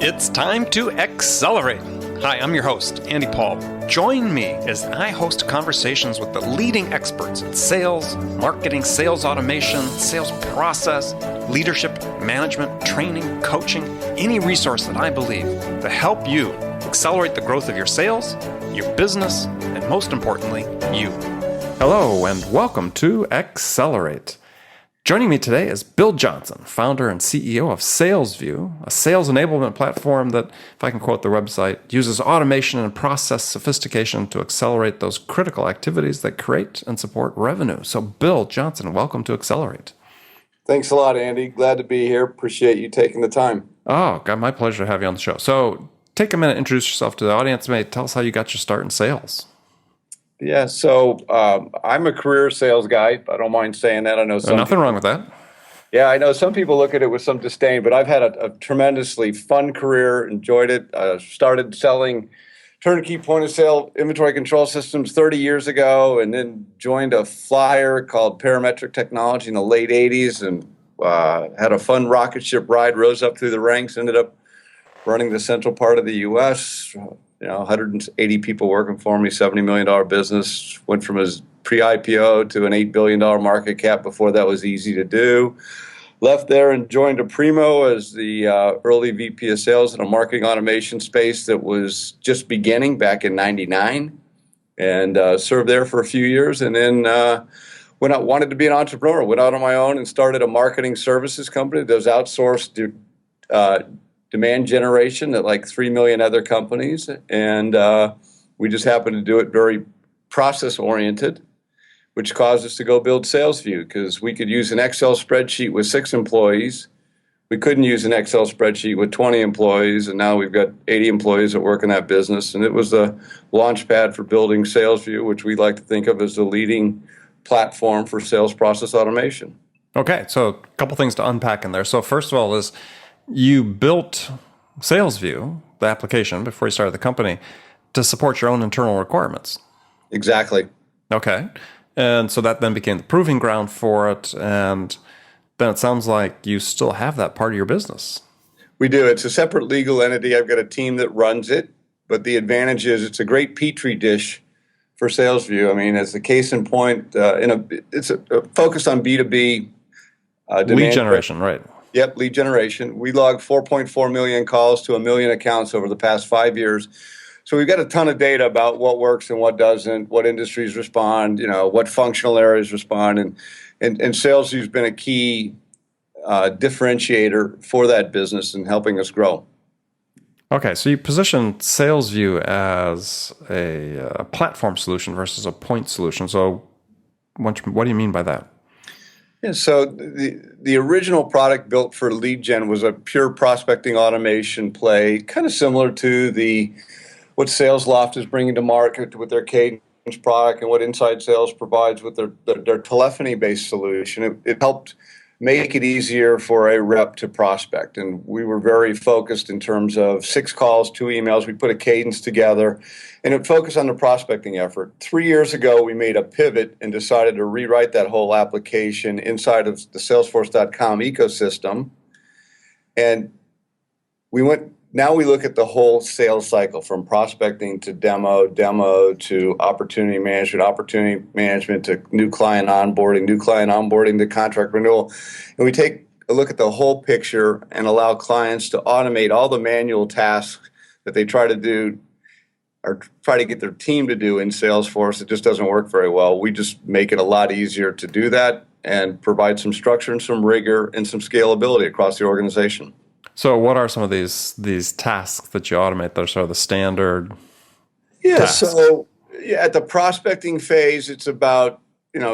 It's time to accelerate. Hi, I'm your host, Andy Paul. Join me as I host conversations with the leading experts in sales, marketing, sales automation, sales process, leadership, management, training, coaching, any resource that I believe to help you accelerate the growth of your sales, your business, and most importantly, you. Hello, and welcome to Accelerate. Joining me today is Bill Johnson, founder and CEO of Salesvue, a sales enablement platform that, if I can quote the website, uses automation and process sophistication to accelerate those critical activities that create and support revenue. So, Bill Johnson, welcome to Accelerate. Thanks a lot, Andy. Glad to be here. Appreciate you taking the time. Oh, God, my pleasure to have you on the show. So, take a minute, introduce yourself to the audience. Maybe tell us how you got your start in sales. Yeah, so I'm a career sales guy. I don't mind saying that. I know Nothing wrong with that. Yeah, I know some people look at it with some disdain, but I've had a tremendously fun career, enjoyed it. Started selling turnkey point-of-sale inventory control systems 30 years ago, and then joined a flyer called Parametric Technology in the late 80s, and had a fun rocket ship ride, rose up through the ranks, ended up running the central part of the U.S., 180 people working for me, $70 million business, went from a pre-IPO to an $8 billion market cap before that was easy to do. Left there and joined Primo as the early VP of sales in a marketing automation space that was just beginning back in 99, and served there for a few years. And then wanted to be an entrepreneur, went out on my own and started a marketing services company that does outsourced demand generation at like 3 million other companies. And we just happened to do it very process-oriented, which caused us to go build Salesvue, because we could use an Excel spreadsheet with 6 employees. We couldn't use an Excel spreadsheet with 20 employees, and now we've got 80 employees that work in that business. And it was the launch pad for building Salesvue, which we like to think of as the leading platform for sales process automation. Okay, so a couple things to unpack in there. So first of all is you built Salesvue, the application, before you started the company, to support your own internal requirements. Exactly. Okay. And so that then became the proving ground for it. And then it sounds like you still have that part of your business. We do. It's a separate legal entity. I've got a team that runs it. But the advantage is it's a great petri dish for Salesvue. I mean, as the case in point, it's focused on B2B lead generation, right? Yep, lead generation. We logged 4.4 million calls to 1 million accounts over the past 5 years. So we've got a ton of data about what works and what doesn't, what industries respond, what functional areas respond. And Salesvue's been a key differentiator for that business and helping us grow. Okay, so you position Salesvue as a platform solution versus a point solution. So what do you mean by that? Yeah, so the original product built for lead gen was a pure prospecting automation play, kind of similar to what SalesLoft is bringing to market with their Cadence product and what Inside Sales provides with their telephony-based solution. It helped make it easier for a rep to prospect, and we were very focused in terms of 6 calls, 2 emails. We put a cadence together, and it focused on the prospecting effort. 3 years ago, we made a pivot and decided to rewrite that whole application inside of the Salesforce.com ecosystem, and now we look at the whole sales cycle from prospecting to demo to opportunity management to new client onboarding to contract renewal. And we take a look at the whole picture and allow clients to automate all the manual tasks that they try to do or try to get their team to do in Salesforce. It just doesn't work very well. We just make it a lot easier to do that and provide some structure and some rigor and some scalability across the organization. So what are some of these tasks that you automate? Those are the standard tasks. So at the prospecting phase, it's about,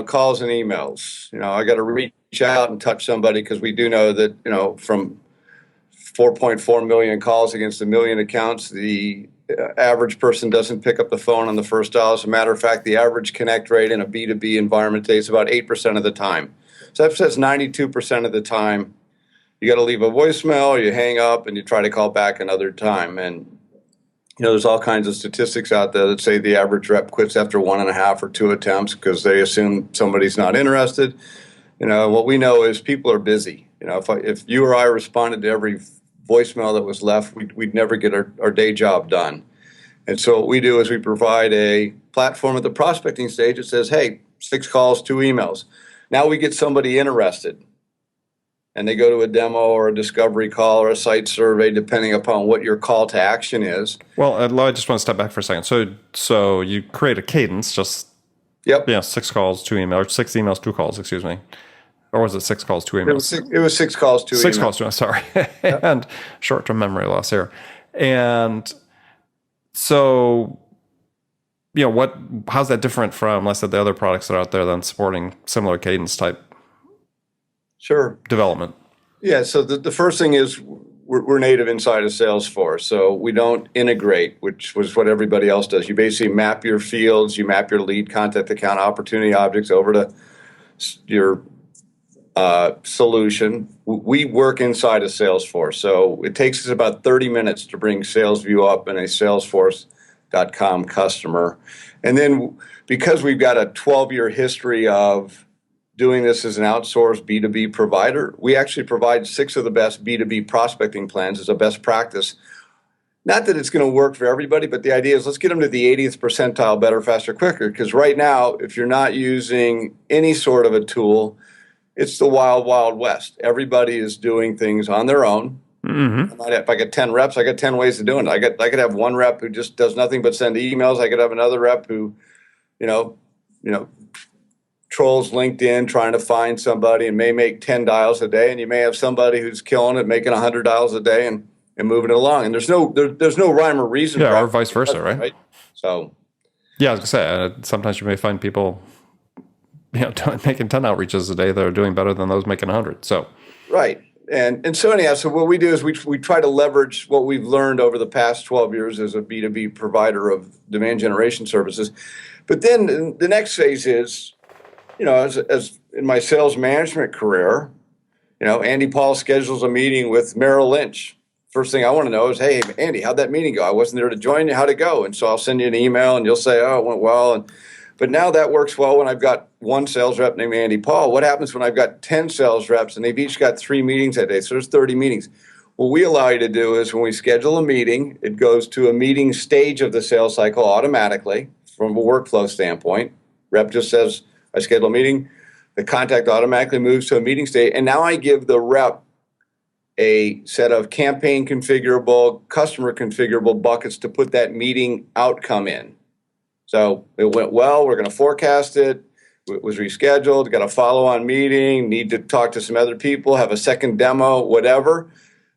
calls and emails. I got to reach out and touch somebody because we do know that, from 4.4 million calls against 1 million accounts, the average person doesn't pick up the phone on the first dial. As a matter of fact, the average connect rate in a B2B environment today is about 8% of the time. So that says 92% of the time, you got to leave a voicemail, you hang up, and you try to call back another time. And, there's all kinds of statistics out there that say the average rep quits after 1.5 or 2 attempts because they assume somebody's not interested. What we know is people are busy. If you or I responded to every voicemail that was left, we'd never get our day job done. And so what we do is we provide a platform at the prospecting stage that says, hey, 6 calls, 2 emails. Now we get somebody interested, and they go to a demo or a discovery call or a site survey, depending upon what your call to action is. Well, I just want to step back for a second. So you create a cadence, just 6 calls, 2 emails, or 6 emails, 2 calls, excuse me. Or was it 6 calls, 2 emails? It was 6 calls, 2 emails. 6 calls, 2 emails, sorry. Yep. And short-term memory loss here. And so, how's that different from, let's say, the other products that are out there than supporting similar cadence type development? Yeah, so the first thing is we're native inside of Salesforce, so we don't integrate, which was what everybody else does. You basically map your fields, you map your lead, contact, account, opportunity objects over to your solution. We work inside of Salesforce, so it takes us about 30 minutes to bring Salesvue up in a Salesforce.com customer. And then because we've got a 12-year history of doing this as an outsourced B2B provider, we actually provide 6 of the best B2B prospecting plans as a best practice. Not that it's going to work for everybody, but the idea is let's get them to the 80th percentile better, faster, quicker. Because right now, if you're not using any sort of a tool, it's the wild, wild west. Everybody is doing things on their own. Mm-hmm. If I get 10 reps, I got 10 ways of doing it. I could have one rep who just does nothing but send emails. I could have another rep who, trolls LinkedIn trying to find somebody and may make 10 dials a day. And you may have somebody who's killing it, making 100 dials a day and moving it along. And there's no rhyme or reason. Yeah, or vice versa, right? So, yeah, I was gonna say sometimes you may find people, making 10 outreaches a day that are doing better than those making 100. So, right. And so anyhow, so what we do is we try to leverage what we've learned over the past 12 years as a B2B provider of demand generation services. But then the next phase is, as in my sales management career, Andy Paul schedules a meeting with Merrill Lynch. First thing I want to know is, hey, Andy, how'd that meeting go? I wasn't there to join you. How'd it go? And so I'll send you an email and you'll say, oh, it went well. But now that works well when I've got one sales rep named Andy Paul. What happens when I've got 10 sales reps and they've each got 3 meetings that day? So there's 30 meetings. What we allow you to do is when we schedule a meeting, it goes to a meeting stage of the sales cycle automatically from a workflow standpoint. Rep just says, I schedule a meeting. The contact automatically moves to a meeting state. And now I give the rep a set of campaign configurable, customer configurable buckets to put that meeting outcome in. So it went well. We're going to forecast it. It was rescheduled. Got a follow-on meeting. Need to talk to some other people. Have a second demo. Whatever.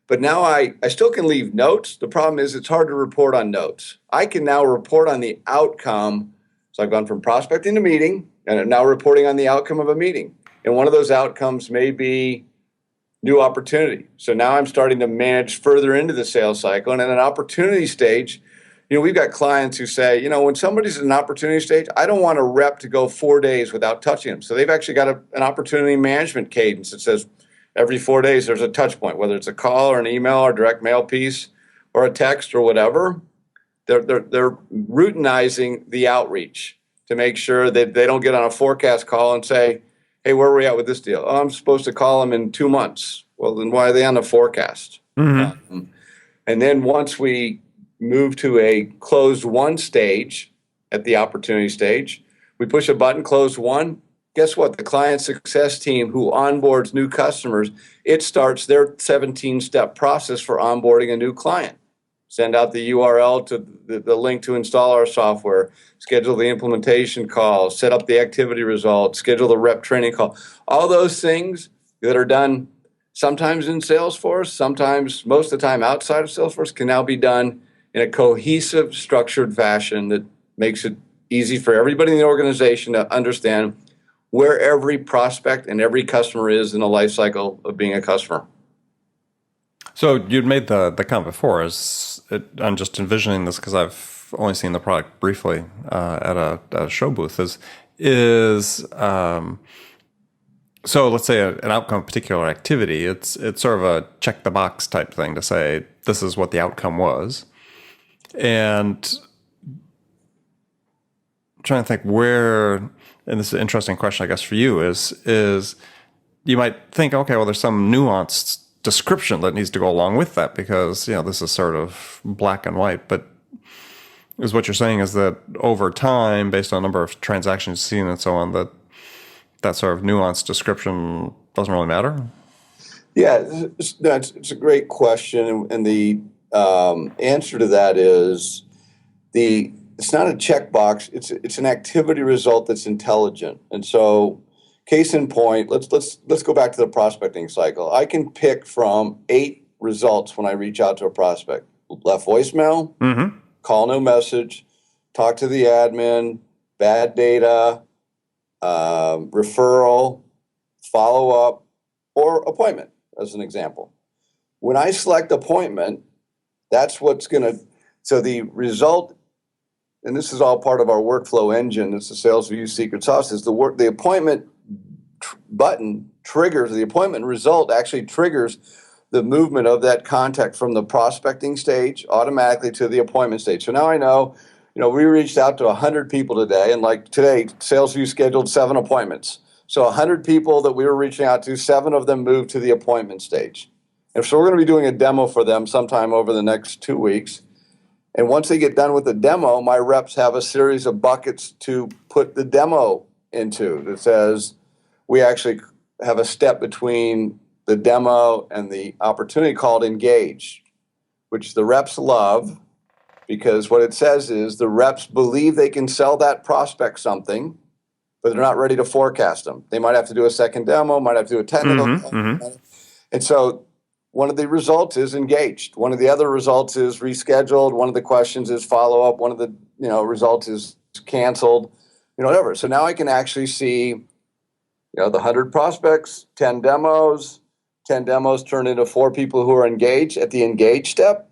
But now I still can leave notes. The problem is it's hard to report on notes. I can now report on the outcome. So I've gone from prospecting to meeting, and I'm now reporting on the outcome of a meeting. And one of those outcomes may be new opportunity. So now I'm starting to manage further into the sales cycle. And at an opportunity stage, we've got clients who say, when somebody's at an opportunity stage, I don't want a rep to go 4 days without touching them. So they've actually got an opportunity management cadence that says every 4 days there's a touch point, whether it's a call or an email or direct mail piece or a text or whatever. They're routinizing the outreach to make sure that they don't get on a forecast call and say, hey, where are we at with this deal? Oh, I'm supposed to call them in 2 months. Well, then why are they on the forecast? Mm-hmm. And then once we move to a closed won stage at the opportunity stage, we push a button, closed won. Guess what? The client success team who onboards new customers, it starts their 17-step process for onboarding a new client. Send out the URL to the link to install our software, schedule the implementation call, set up the activity results, schedule the rep training call. All those things that are done sometimes in Salesforce, sometimes most of the time outside of Salesforce, can now be done in a cohesive, structured fashion that makes it easy for everybody in the organization to understand where every prospect and every customer is in the life cycle of being a customer. So you'd made the comment before. I'm just envisioning this because I've only seen the product briefly at a show booth. So let's say an outcome of particular activity. It's sort of a check the box type thing to say this is what the outcome was, and I'm trying to think where. And this is an interesting question, I guess, for you is you might think, okay, well, there's some nuance description that needs to go along with that, because this is sort of black and white. But is what you're saying is that over time, based on the number of transactions seen and so on, that sort of nuanced description doesn't really matter? Yeah, it's a great question, and the answer to that is it's not a checkbox. It's an activity result that's intelligent. And so, case in point, let's go back to the prospecting cycle. I can pick from 8 results when I reach out to a prospect: left voicemail, call no message, talk to the admin, bad data, referral, follow up, or appointment, as an example. When I select appointment, that's what's going to, so the result, and this is all part of our workflow engine, it's the Salesvue secret sauce, is the appointment button triggers, the appointment result actually triggers the movement of that contact from the prospecting stage automatically to the appointment stage. So now I know, we reached out to 100 people today, and like today, Salesvue scheduled 7 appointments. So 100 people that we were reaching out to, 7 of them moved to the appointment stage. And so we're going to be doing a demo for them sometime over the next 2 weeks. And once they get done with the demo, my reps have a series of buckets to put the demo into that says we actually have a step between the demo and the opportunity called engage, which the reps love, because what it says is the reps believe they can sell that prospect something, but they're not ready to forecast them. They might have to do a second demo, might have to do a technical demo. And so one of the results is engaged. One of the other results is rescheduled. One of the questions is follow up. One of the results is canceled, whatever. So now I can actually see the 100 prospects, 10 demos. 10 demos turn into 4 people who are engaged. At the engage step,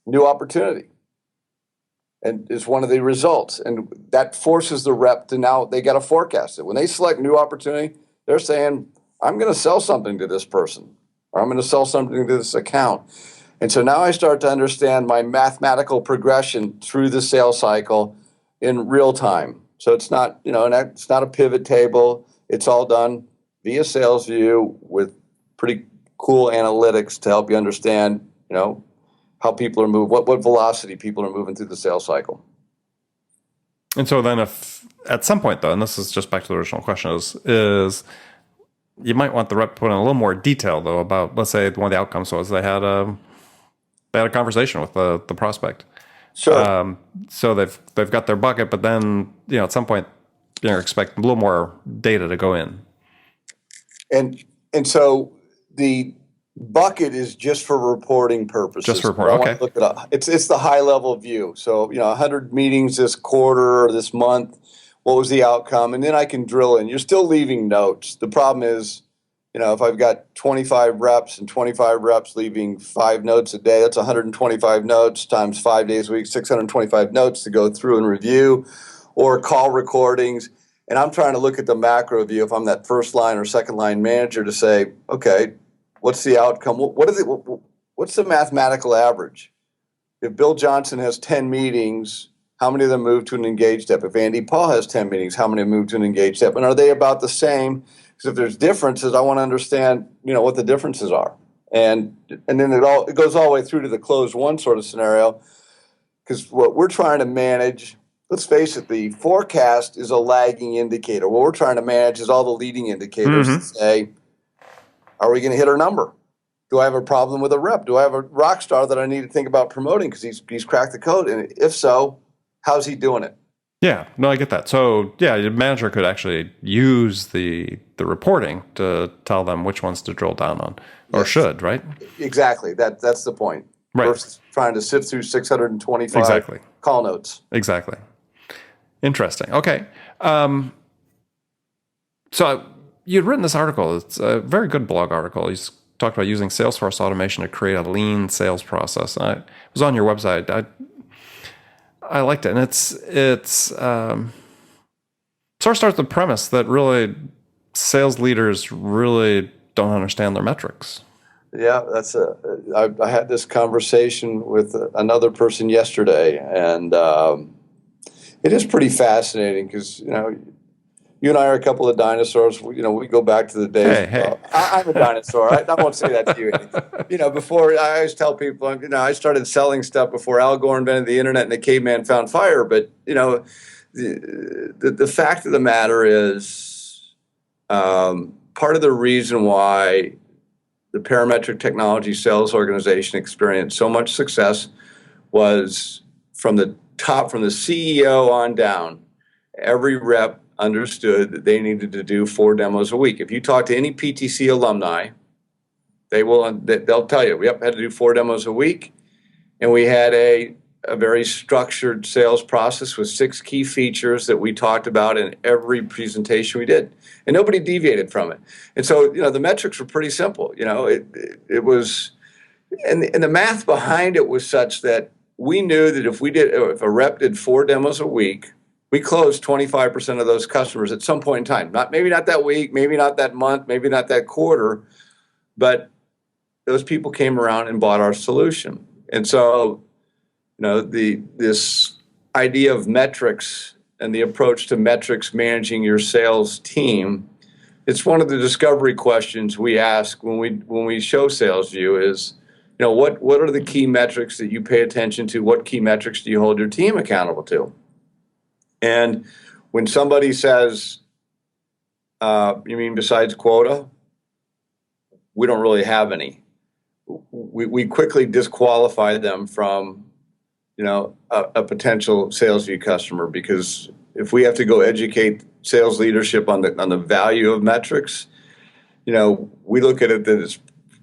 new opportunity. And is one of the results. And that forces the rep to now, they got to forecast it. When they select new opportunity, they're saying, I'm going to sell something to this person, or I'm going to sell something to this account. And so now I start to understand my mathematical progression through the sales cycle in real time. So it's not, it's not a pivot table. It's all done via Salesvue with pretty cool analytics to help you understand, how people are moving, what velocity people are moving through the sales cycle. And so then if at some point, though, and this is just back to the original question, is you might want the rep to put in a little more detail, though, about, let's say one of the outcomes was they had a conversation with the prospect. Sure. So they've got their bucket, but then, at some point, expect a little more data to go in. And so the bucket is just for reporting purposes. Just for reporting, okay. Look it up. It's the high level view. So 100 meetings this quarter or this month. What was the outcome? And then I can drill in. You're still leaving notes. The problem is, if I've got 25 reps and 25 reps leaving 5 notes a day, that's 125 notes times 5 days a week, 625 notes to go through and review, or call recordings. And I'm trying to look at the macro view if I'm that first line or second line manager to say, okay, what's the outcome? What's the mathematical average? If Bill Johnson has 10 meetings, how many of them move to an engaged step? If Andy Paul has 10 meetings, how many move to an engaged step? And are they about the same? Because if there's differences, I want to understand, what the differences are. And then it goes all the way through to the closed one sort of scenario. Because what we're trying to manage, let's face it, the forecast is a lagging indicator. What we're trying to manage is all the leading indicators to say, are we going to hit our number? Do I have a problem with a rep? Do I have a rock star that I need to think about promoting because he's cracked the code? And if so, how's he doing it? Yeah, no, I get that. So, yeah, your manager could actually use the reporting to tell them which ones to drill down on, or yes. Should, right? Exactly. That's the point. Right. Versus trying to sift through 625 call notes. Exactly. Interesting. Okay. So you'd written this article. It's a very good blog article. You talked about using Salesforce automation to create a lean sales process. It was on your website. I liked it, and it's sort of starts with the premise that really sales leaders really don't understand their metrics. Yeah, I had this conversation with another person yesterday, and it is pretty fascinating because you you and I are a couple of dinosaurs. We go back to the days. Hey. I'm a dinosaur. I won't say that to you. Before I always tell people, I started selling stuff before Al Gore invented the internet and the caveman found fire. But the fact of the matter is, part of the reason why the parametric technology sales organization experienced so much success was from the CEO on down. Every rep understood that they needed to do 4 demos a week. If you talk to any PTC alumni, they'll tell you we had to do 4 demos a week, and we had a very structured sales process with 6 key features that we talked about in every presentation we did, and nobody deviated from it. And so the metrics were pretty simple. It was, and the math behind it was such that we knew that if a rep did 4 demos a week, we closed 25% of those customers at some point in time. Maybe not that week, maybe not that month, maybe not that quarter, but those people came around and bought our solution. And so, this idea of metrics and the approach to metrics managing your sales team, it's one of the discovery questions we ask when we show SalesVue is, what are the key metrics that you pay attention to? What key metrics do you hold your team accountable to? And when somebody says, you mean besides quota? We don't really have any. We quickly disqualify them from, a potential SalesVue customer, because if we have to go educate sales leadership on the value of metrics, we look at it that it's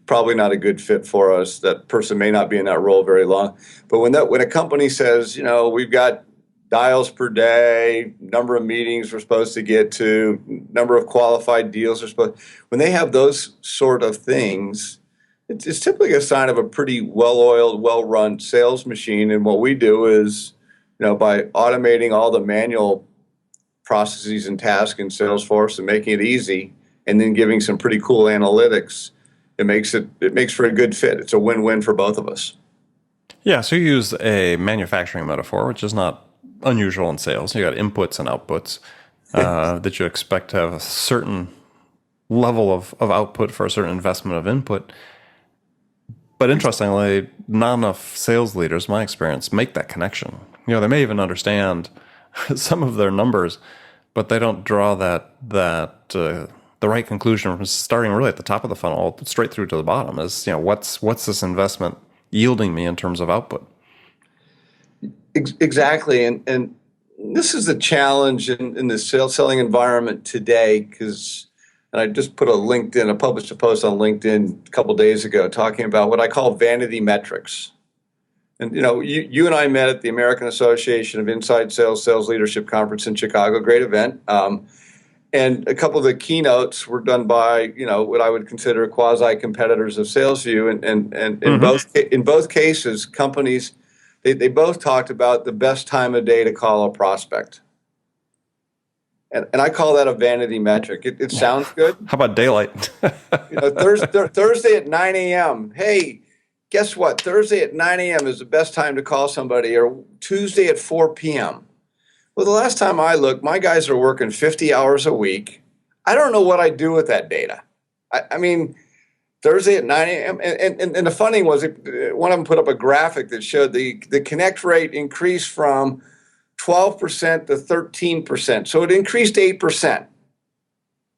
probably not a good fit for us. That person may not be in that role very long. But when a company says, we've got dials per day, number of meetings we're supposed to get to, number of qualified deals when they have those sort of things, it's typically a sign of a pretty well-oiled, well-run sales machine. And what we do is, by automating all the manual processes and tasks in Salesforce and making it easy, and then giving some pretty cool analytics, it makes for a good fit. It's a win-win for both of us. Yeah, so you use a manufacturing metaphor, which is not unusual in sales. You got inputs and outputs that you expect to have a certain level of output for a certain investment of input. But interestingly, not enough sales leaders, my experience, make that connection. They may even understand some of their numbers, but they don't draw the right conclusion from starting really at the top of the funnel straight through to the bottom. Is what's this investment yielding me in terms of output? Exactly, and this is the challenge in the selling environment today, because I just published a post on LinkedIn a couple days ago talking about what I call vanity metrics. And you and I met at the American Association of Inside Sales Leadership Conference in Chicago. Great event. And a couple of the keynotes were done by what I would consider quasi competitors of SalesVue, and in both cases, companies. They both talked about the best time of day to call a prospect. And I call that a vanity metric. It sounds good. How about daylight? Thursday at 9 a.m. Hey, guess what? Thursday at 9 a.m. is the best time to call somebody, or Tuesday at 4 p.m. Well, the last time I looked, my guys are working 50 hours a week. I don't know what I do with that data. I mean, Thursday at 9 a.m. And the funny was, one of them put up a graphic that showed the connect rate increased from 12% to 13%. So it increased 8%.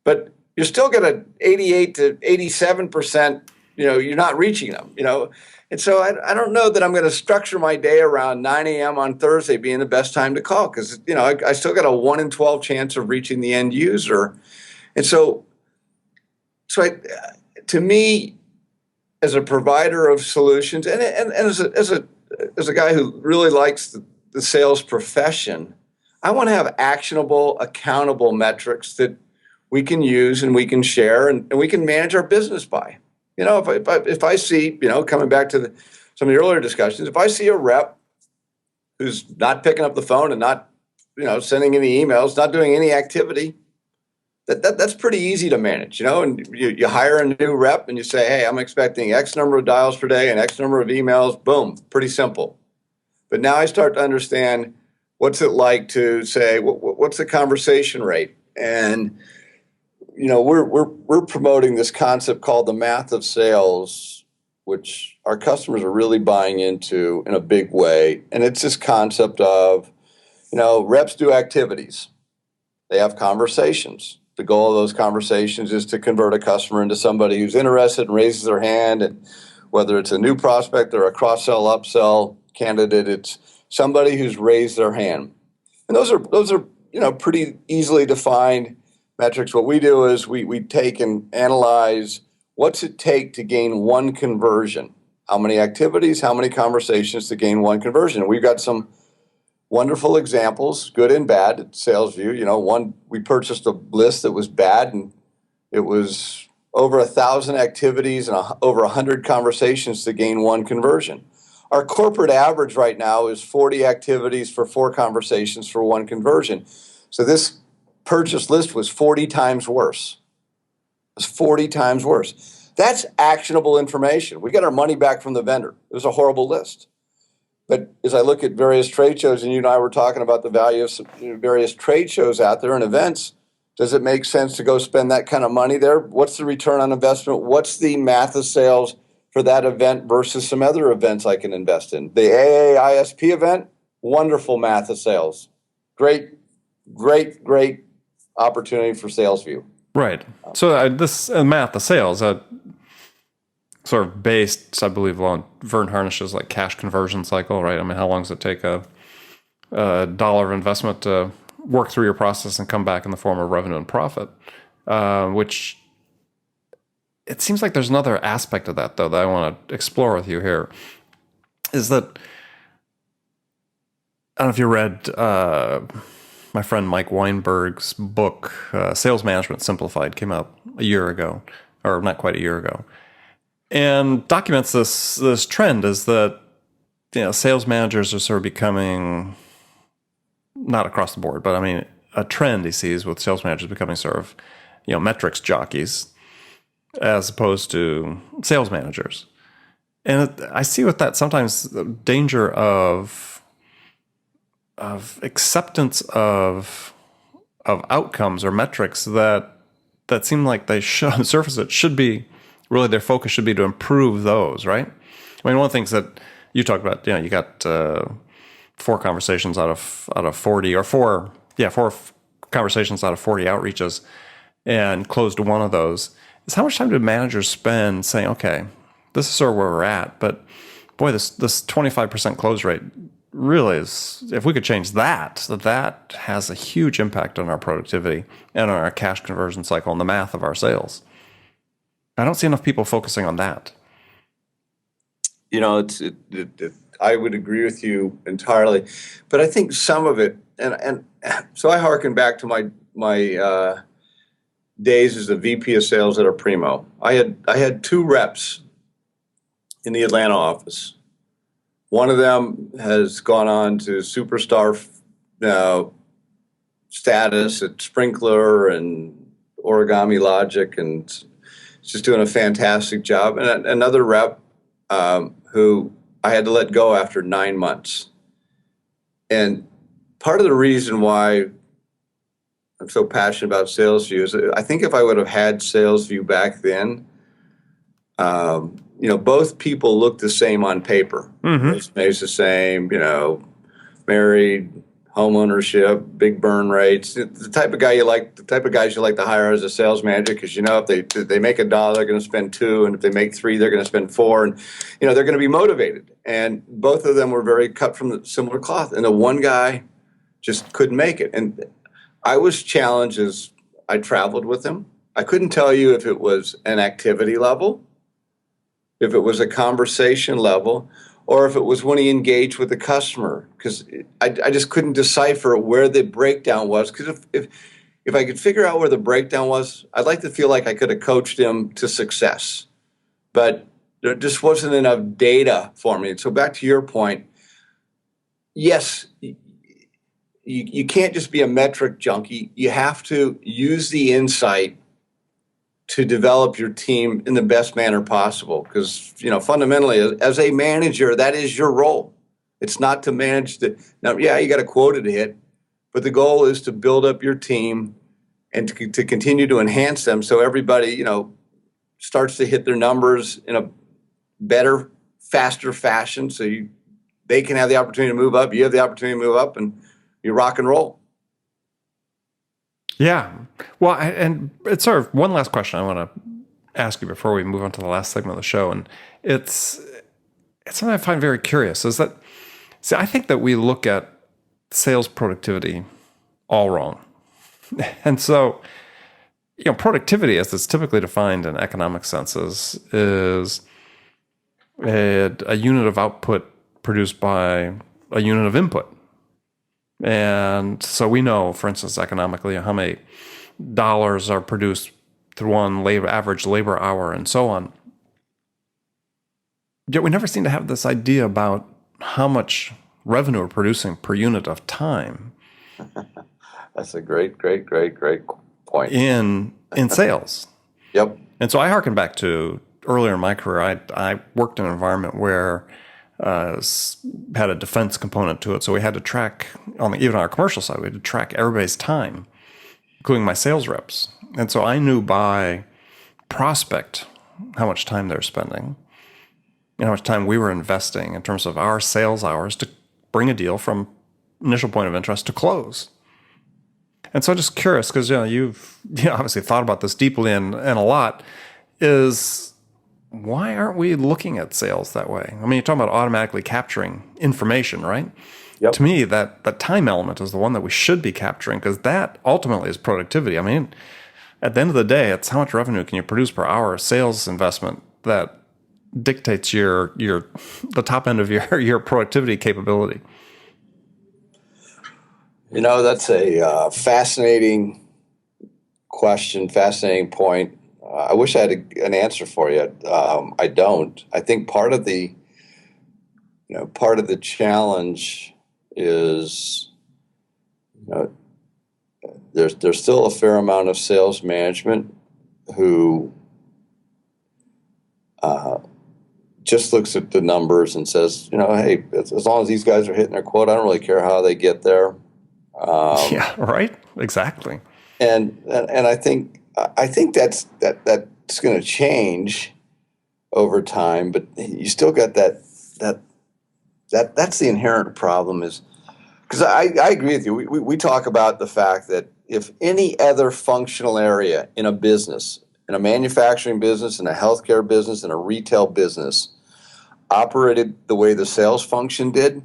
But you're still going to 88 to 87%, you're not reaching them, And so I don't know that I'm going to structure my day around 9 a.m. on Thursday being the best time to call, because, I still got a 1 in 12 chance of reaching the end user. And so to me, as a provider of solutions, and as a guy who really likes the sales profession, I want to have actionable, accountable metrics that we can use and we can share and we can manage our business by. If I see, coming back to some of the earlier discussions, if I see a rep who's not picking up the phone and not, sending any emails, not doing any activity, that's pretty easy to manage, and you hire a new rep and you say, hey, I'm expecting X number of dials per day and X number of emails, boom, pretty simple. But now I start to understand what's it like to say, what's the conversation rate? And we're promoting this concept called the math of sales, which our customers are really buying into in a big way. And it's this concept of, reps do activities. They have conversations. The goal of those conversations is to convert a customer into somebody who's interested and raises their hand. And whether it's a new prospect or a cross-sell, upsell candidate, it's somebody who's raised their hand. And those are pretty easily defined metrics. What we do is we take and analyze what's it take to gain one conversion. How many activities, how many conversations to gain one conversion? We've got some wonderful examples, good and bad, at SalesVue. We purchased a list that was bad, and it was over 1,000 activities and over 100 conversations to gain one conversion. Our corporate average right now is 40 activities for 4 conversations for one conversion. So this purchase list was 40 times worse. It was 40 times worse. That's actionable information. We got our money back from the vendor. It was a horrible list. But as I look at various trade shows, and you and I were talking about the value of some various trade shows out there and events, does it make sense to go spend that kind of money there? What's the return on investment? What's the math of sales for that event versus some other events I can invest in? The AAISP event, wonderful math of sales. Great opportunity for SalesVue. Right. So this math of sales, sort of based, I believe, on Vern Harnish's like cash conversion cycle, right? I mean, how long does it take a dollar of investment to work through your process and come back in the form of revenue and profit? Which it seems like there's another aspect of that, though, that I want to explore with you here. Is that, I don't know if you read my friend Mike Weinberg's book, Sales Management Simplified, came out a year ago, or not quite a year ago, and documents this trend is that sales managers are sort of becoming, not across the board, but I mean a trend he sees with sales managers becoming sort of metrics jockeys as opposed to sales managers. And I see with that sometimes the danger of acceptance of outcomes or metrics that seem like they should, on the surface, it should be really their focus should be to improve those, right? I mean, one of the things that you talked about, you got 4 conversations out of 40, or 4 conversations out of 40 outreaches, and closed one of those. Is how much time do managers spend saying, okay, this is sort of where we're at, but boy, this 25% close rate really is, if we could change that has a huge impact on our productivity and on our cash conversion cycle and the math of our sales. I don't see enough people focusing on that. I would agree with you entirely, but I think some of it, and so I hearken back to my days as the VP of sales at a Primo. I had 2 reps in the Atlanta office. One of them has gone on to superstar status at Sprinkler and Origami Logic, and just doing a fantastic job. And another rep who I had to let go after 9 months. And part of the reason why I'm so passionate about SalesVue is I think if I would have had SalesVue back then, both people look the same on paper. Mm-hmm. It's the same, married, home ownership, big burn rates. The type of guys you like to hire as a sales manager, because if they make $1, they're going to spend $2, and if they make $3, they're going to spend $4, and they're going to be motivated. And both of them were very cut from the similar cloth, and the one guy just couldn't make it. And I was challenged as I traveled with him. I couldn't tell you if it was an activity level, if it was a conversation level, or if it was when he engaged with the customer, because I just couldn't decipher where the breakdown was. Because if I could figure out where the breakdown was, I'd like to feel like I could have coached him to success. But there just wasn't enough data for me. So back to your point, yes, you can't just be a metric junkie. You have to use the insight to develop your team in the best manner possible. Because, fundamentally, as a manager, that is your role. It's not to manage you got a quota to hit, but the goal is to build up your team and to continue to enhance them so everybody, starts to hit their numbers in a better, faster fashion so they can have the opportunity to move up, you have the opportunity to move up, and you rock and roll. Yeah. Well, and it's sort of one last question I want to ask you before we move on to the last segment of the show, and it's something I find very curious, is that, see, I think that we look at sales productivity all wrong. And so, productivity as it's typically defined in economic senses is a unit of output produced by a unit of input. And so we know, for instance, economically, how many dollars are produced through one average labor hour and so on. Yet we never seem to have this idea about how much revenue we're producing per unit of time. That's a great point. In sales. Yep. And so I harken back to earlier in my career, I worked in an environment where had a defense component to it. So we had to track, even on our commercial side, we had to track everybody's time, including my sales reps. And so I knew by prospect how much time they're spending and how much time we were investing in terms of our sales hours to bring a deal from initial point of interest to close. And so I'm just curious, because you've obviously thought about this deeply and a lot, is why aren't we looking at sales that way? I mean, you're talking about automatically capturing information, right? Yep. To me, that time element is the one that we should be capturing, because that ultimately is productivity. I mean, at the end of the day, it's how much revenue can you produce per hour of sales investment that dictates the top end of your productivity capability. That's a fascinating question, fascinating point. I wish I had an answer for you. I don't. I think part of the challenge is, there's still a fair amount of sales management who just looks at the numbers and says, hey, as long as these guys are hitting their quote, I don't really care how they get there. Yeah, right. Exactly. And I think that's going to change over time, but you still got that's the inherent problem, is because I agree with you. We talk about the fact that if any other functional area in a business, in a manufacturing business, in a healthcare business, in a retail business, operated the way the sales function did,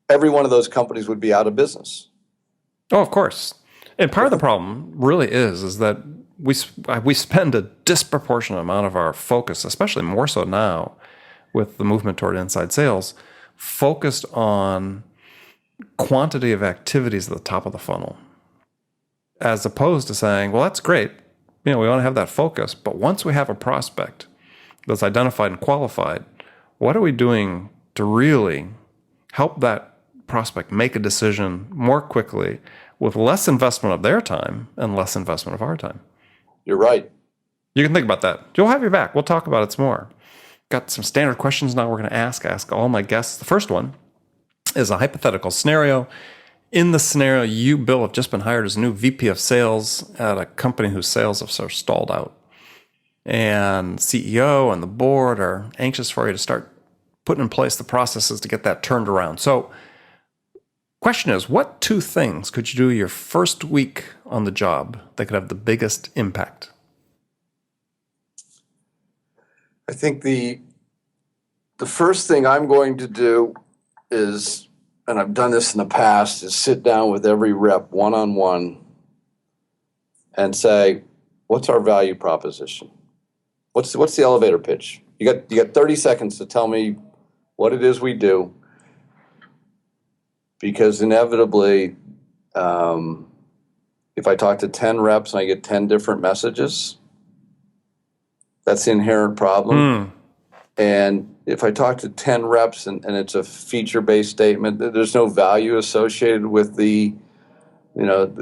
every one of those companies would be out of business. Oh, of course. And part of the problem really is that we spend a disproportionate amount of our focus, especially more so now with the movement toward inside sales, focused on quantity of activities at the top of the funnel, as opposed to saying, well, that's great. We want to have that focus. But once we have a prospect that's identified and qualified, what are we doing to really help that prospect make a decision more quickly with less investment of their time and less investment of our time? You're right. You can think about that. You'll have your back. We'll talk about it some more. Got some standard questions now we're going to ask all my guests. The first one is a hypothetical scenario. In the scenario, you, Bill, have just been hired as a new VP of sales at a company whose sales have sort of stalled out. And CEO and the board are anxious for you to start putting in place the processes to get that turned around. So question is, what two things could you do your first week on the job that could have the biggest impact? I think the first thing I'm going to do is, and I've done this in the past, is sit down with every rep one-on-one and say, what's our value proposition? What's the elevator pitch? You got 30 seconds to tell me what it is we do. Because inevitably, if I talk to 10 reps and I get 10 different messages, that's the inherent problem. And if I talk to 10 reps and it's a feature-based statement, there's no value associated with the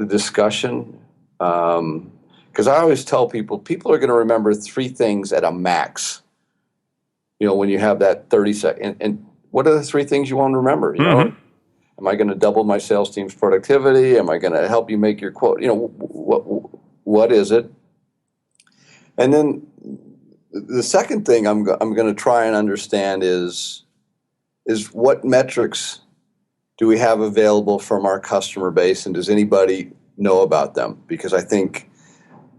discussion. Because I always tell people are going to remember three things at a max, when you have that 30 second. And what are the three things you want to remember? Am I going to double my sales team's productivity? Am I going to help you make your quote? What is it? And then the second thing I'm going to try and understand is what metrics do we have available from our customer base, and does anybody know about them? Because I think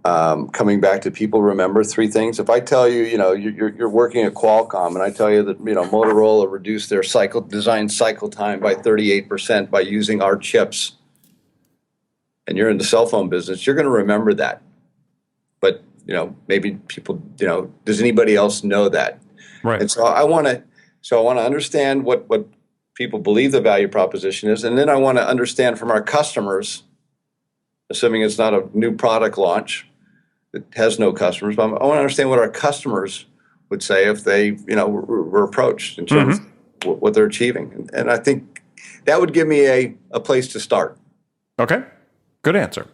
coming back to people remember three things. If I tell you, you're working at Qualcomm, and I tell you that Motorola reduced their design cycle time by 38% by using our chips, and you're in the cell phone business, you're going to remember that. But maybe people, does anybody else know that? Right. And so I want to understand what people believe the value proposition is, and then I want to understand from our customers, assuming it's not a new product launch that has no customers, but I want to understand what our customers would say if they, were approached in terms of what they're achieving. And I think that would give me a place to start. Okay. Good answer.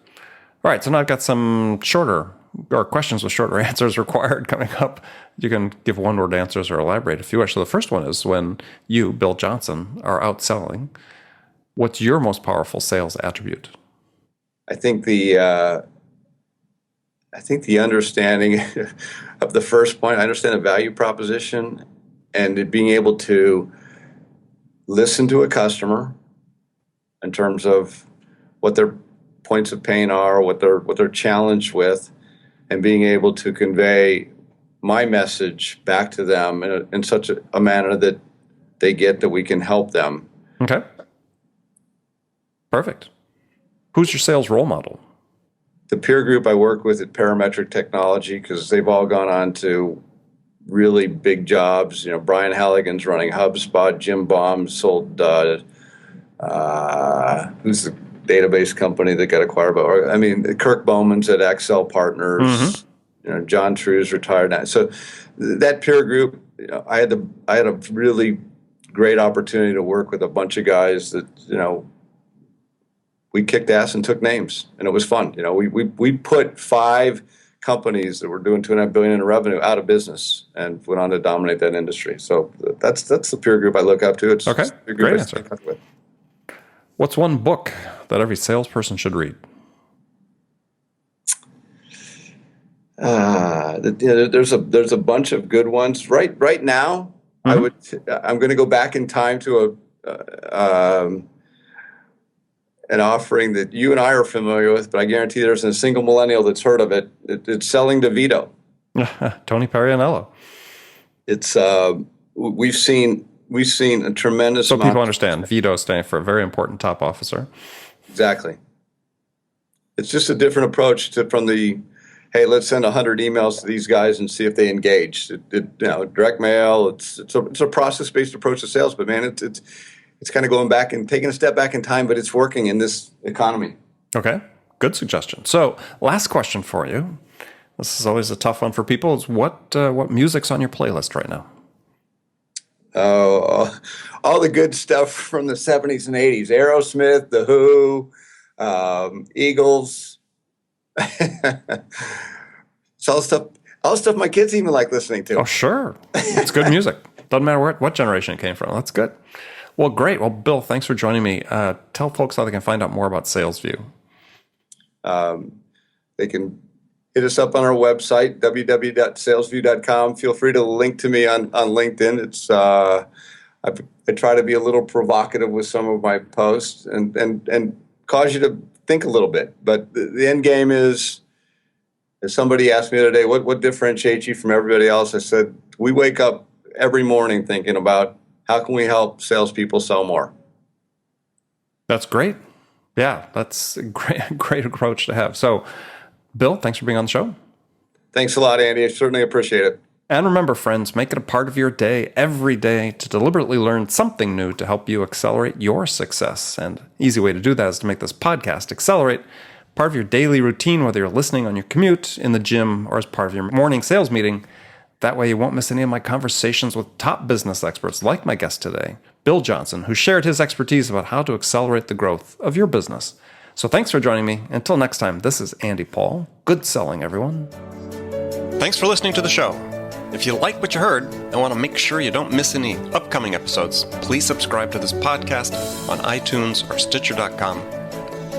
All right. So now I've got some shorter or questions with shorter answers required coming up. You can give one-word answers or elaborate if you wish. So the first one is, when you, Bill Johnson, are out selling, what's your most powerful sales attribute? I think the understanding of the first point, I understand the value proposition, and being able to listen to a customer in terms of what their points of pain are, what they're challenged with, and being able to convey my message back to them in such a manner that they get that we can help them. Okay. Perfect. Who's your sales role model? The peer group I work with at Parametric Technology, because they've all gone on to really big jobs. Brian Halligan's running HubSpot. Jim Baum sold, who's the database company that got acquired by, Kirk Bowman's at Excel Partners. John True's retired now. So that peer group, I had a really great opportunity to work with a bunch of guys that, we kicked ass and took names, and it was fun. We put 5 companies that were doing $2.5 billion in revenue out of business and went on to dominate that industry. So that's the peer group I look up to. It's okay. The peer group Great I answer. stick up with. What's one book that every salesperson should read? There's a bunch of good ones. Right now, I'm going to go back in time to an offering that you and I are familiar with, but I guarantee there's a single millennial that's heard of it. It's Selling to Vito. Tony Parianello. It's we've seen a tremendous. So people understand, Vito standing for a very important top officer. Exactly. It's just a different approach from the, hey, let's send 100 emails to these guys and see if they engage. Direct mail. It's a process-based approach to sales, but man, it's kind of going back and taking a step back in time, but it's working in this economy. Okay, good suggestion. So last question for you. This is always a tough one for people. Is what music's on your playlist right now? Oh, all the good stuff from the 70s and 80s. Aerosmith, The Who, Eagles. It's all the stuff my kids even like listening to. Oh, sure. It's good music. Doesn't matter what generation it came from. That's good. Well, great. Well, Bill, thanks for joining me. Tell folks how they can find out more about SalesVue. They can hit us up on our website, www.salesvue.com. Feel free to link to me on LinkedIn. It's I try to be a little provocative with some of my posts and cause you to think a little bit. But the end game is, as somebody asked me the other day, what differentiates you from everybody else? I said, we wake up every morning thinking about how can we help salespeople sell more. That's great. Yeah, that's a great approach to have. So, Bill, thanks for being on the show. Thanks a lot, Andy. I certainly appreciate it. And remember, friends, make it a part of your day every day to deliberately learn something new to help you accelerate your success. And an easy way to do that is to make this podcast Accelerate part of your daily routine, whether you're listening on your commute, in the gym, or as part of your morning sales meeting. That way you won't miss any of my conversations with top business experts like my guest today, Bill Johnson, who shared his expertise about how to accelerate the growth of your business. So thanks for joining me. Until next time, this is Andy Paul. Good selling, everyone. Thanks for listening to the show. If you like what you heard and want to make sure you don't miss any upcoming episodes, please subscribe to this podcast on iTunes or Stitcher.com.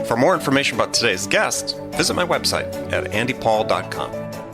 For more information about today's guest, visit my website at andypaul.com.